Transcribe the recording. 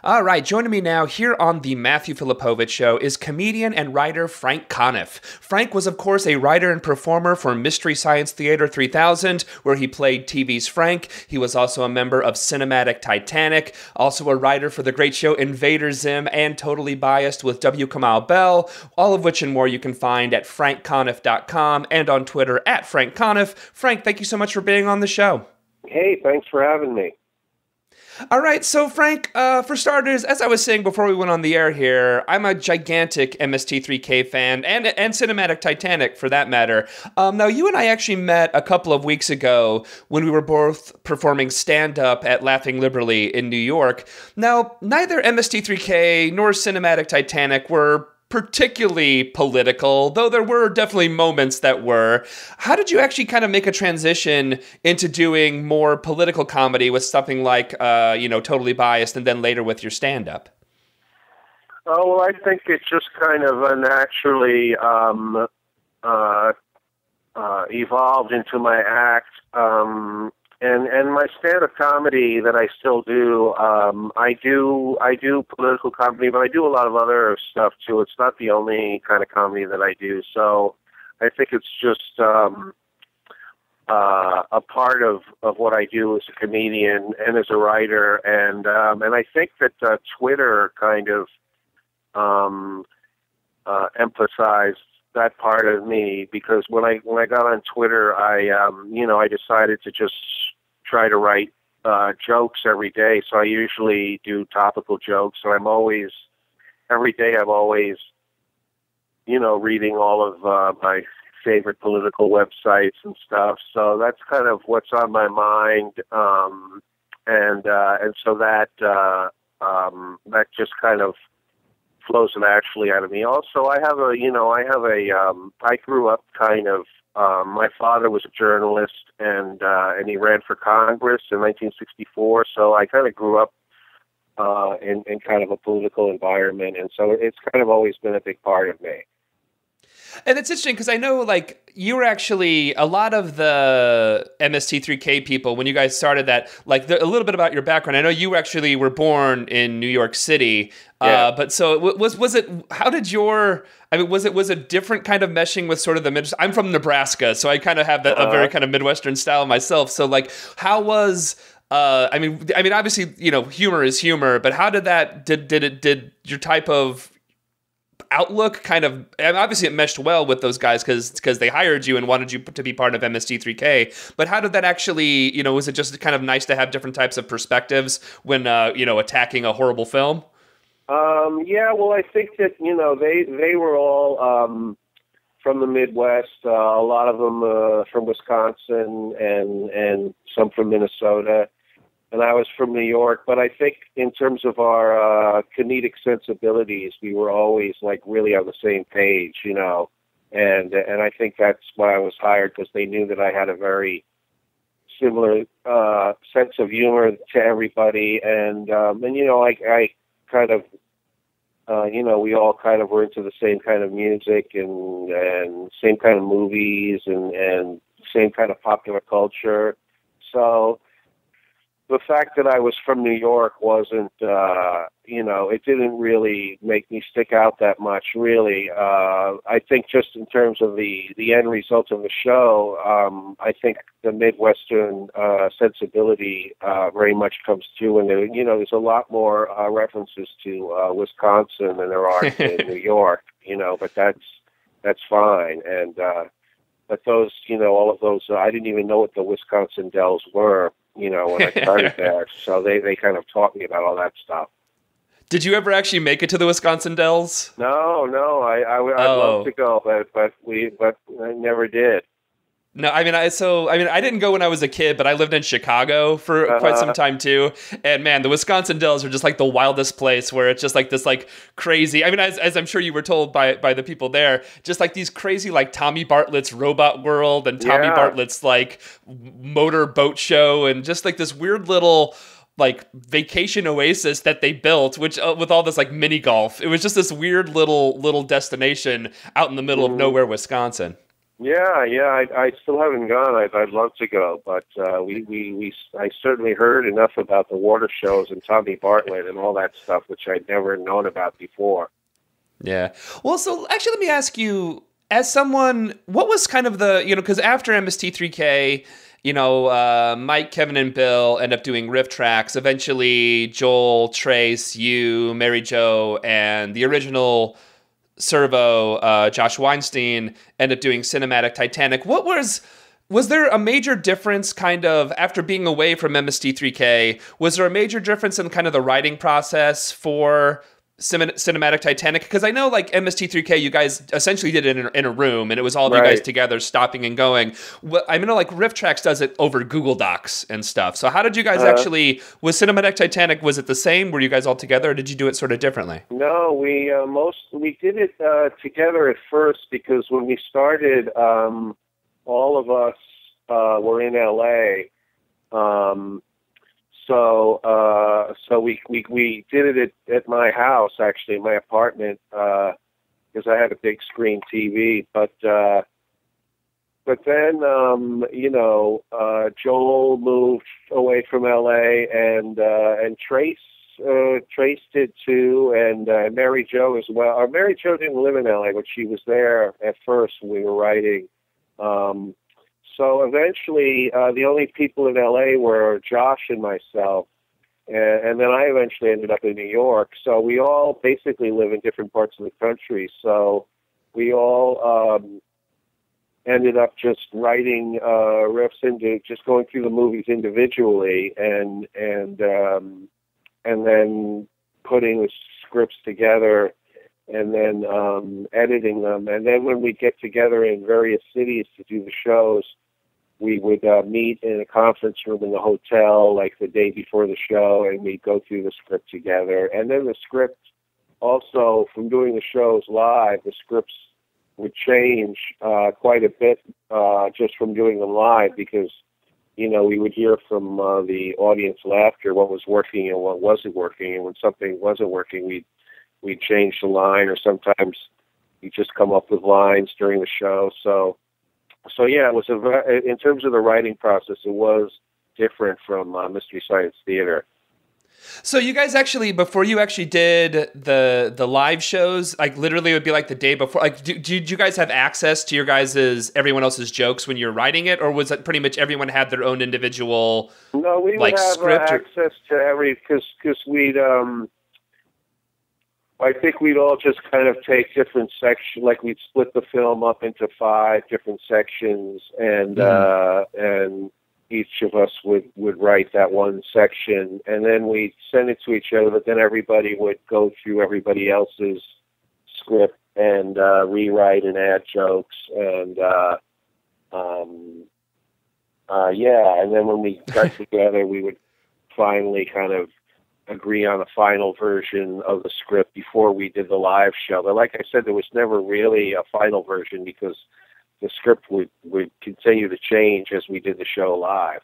All right, joining me now here on the Matthew Filipowicz Show is comedian and writer Frank Conniff. Frank was, of course, a writer and performer for Mystery Science Theater 3000, where he played TV's Frank. He was also a member of cinematic Titanic, also a writer for the great show Invader Zim and Totally Biased with W. Kamau Bell, all of which and more you can find at frankconniff.com and on Twitter at Frank Conniff. Frank, thank you so much for being on the show. Hey, thanks for having me. All right, so Frank, for starters, as I was saying before we went on the air here, I'm a gigantic MST3K fan, and cinematic Titanic, for that matter. Now, you and I actually met a couple of weeks ago when we were both performing stand-up at Laughing Liberally in New York. Now, neither MST3K nor cinematic Titanic were particularly political, though there were definitely moments that were. How did you actually kind of make a transition into doing more political comedy with something like, Totally Biased, and then later with your stand-up? Oh, well, I think it just kind of naturally evolved into my act. And my stand-up comedy that I still do, I do political comedy, but I do a lot of other stuff too. It's not the only kind of comedy that I do. So I think it's just a part of what I do as a comedian and as a writer. And I think that Twitter kind of emphasized that part of me, because when I got on Twitter, I decided to just try to write jokes every day. So I usually do topical jokes. So every day I'm always, reading all of my favorite political websites and stuff. So that's kind of what's on my mind. And so that just kind of flows naturally out of me. Also, I grew up kind of, my father was a journalist, and he ran for Congress in 1964, so I kind of grew up in kind of a political environment, and so it's kind of always been a big part of me. And it's interesting because I know, like, you were actually, a lot of the MST3K people, when you guys started that, like, a little bit about your background. I know you actually were born in New York City, but so was it, how did was it different kind of meshing with sort of the I'm from Nebraska, so I kind of have a very kind of Midwestern style myself. So, like, how was, obviously, humor is humor, but how did that, did your type of outlook kind of, and obviously it meshed well with those guys because they hired you and wanted you to be part of MST3K, but how did that actually, was it just kind of nice to have different types of perspectives when, attacking a horrible film? Yeah, well, I think that, they were all from the Midwest, a lot of them from Wisconsin and some from Minnesota, and I was from New York. But I think in terms of our comedic sensibilities, we were always, like, really on the same page, and I think that's why I was hired, because they knew that I had a very similar sense of humor to everybody, and I kind of, we all kind of were into the same kind of music and same kind of movies and same kind of popular culture. So the fact that I was from New York wasn't, it didn't really make me stick out that much, really. I think just in terms of the end result of the show, I think the Midwestern sensibility very much comes through, and there's a lot more references to Wisconsin than there are in New York, but that's fine. And but those, all of those, I didn't even know what the Wisconsin Dells were, when I started there. So they kind of taught me about all that stuff. Did you ever actually make it to the Wisconsin Dells? No, I'd love to go, but I never did. No, I didn't go when I was a kid, but I lived in Chicago for quite some time too. And man, the Wisconsin Dells are just like the wildest place, where it's just like this like crazy, as I'm sure you were told by the people there, just like these crazy like Tommy Bartlett's Robot World and Tommy Bartlett's like motor boat show, and just like this weird little like vacation oasis that they built, which with all this like mini golf. It was just this weird little destination out in the middle of nowhere, Wisconsin. I still haven't gone. I'd love to go, but I certainly heard enough about the water shows and Tommy Bartlett and all that stuff, which I'd never known about before. Yeah. Well, so actually, let me ask you, as someone, what was kind of the, because after MST3K, Mike, Kevin, and Bill end up doing riff tracks. Eventually, Joel, Trace, you, Mary Jo, and the original Servo, Josh Weinstein, end up doing cinematic Titanic. Was there a major difference kind of after being away from MST3K? Was there a major difference in kind of the writing process for cinematic Titanic? Because I know like MST3K, you guys essentially did it in a room, and it was all of you guys together stopping and going. I know like Riff Tracks does it over Google Docs and stuff. So how did you guys actually, was cinematic Titanic, was it the same? Were you guys all together, or did you do it sort of differently? No, we did it together at first, because when we started, all of us were in LA. So we did it at my house, actually, my apartment, because I had a big screen TV. But then, Joel moved away from LA, and Trace did too, and Mary Jo as well. Mary Jo didn't live in LA, but she was there at first when we were writing. So eventually, the only people in LA were Josh and myself, and then I eventually ended up in New York. So we all basically live in different parts of the country. So we all ended up just writing riffs into just going through the movies individually, and then putting the scripts together, and then editing them. And then when we get together in various cities to do the shows, we would meet in a conference room in the hotel like the day before the show, and we'd go through the script together. And then the script also, from doing the shows live, the scripts would change quite a bit just from doing them live, because, we would hear from the audience laughter, what was working and what wasn't working. And when something wasn't working, we'd change the line, or sometimes we just come up with lines during the show. So yeah, it was in terms of the writing process, it was different from Mystery Science Theater. So you guys actually, before you actually did the live shows, like literally it would be like the day before, like did you guys have access to everyone else's jokes when you're writing it, or was it pretty much everyone had their own individual No, we would have script access to because we'd I think we'd all just kind of take different sections, like we'd split the film up into 5 different sections, and each of us would write that one section, and then we'd send it to each other, but then everybody would go through everybody else's script and rewrite and add jokes, and and then when we got together, we would finally kind of agree on a final version of the script before we did the live show. But like I said, there was never really a final version, because the script would continue to change as we did the show live.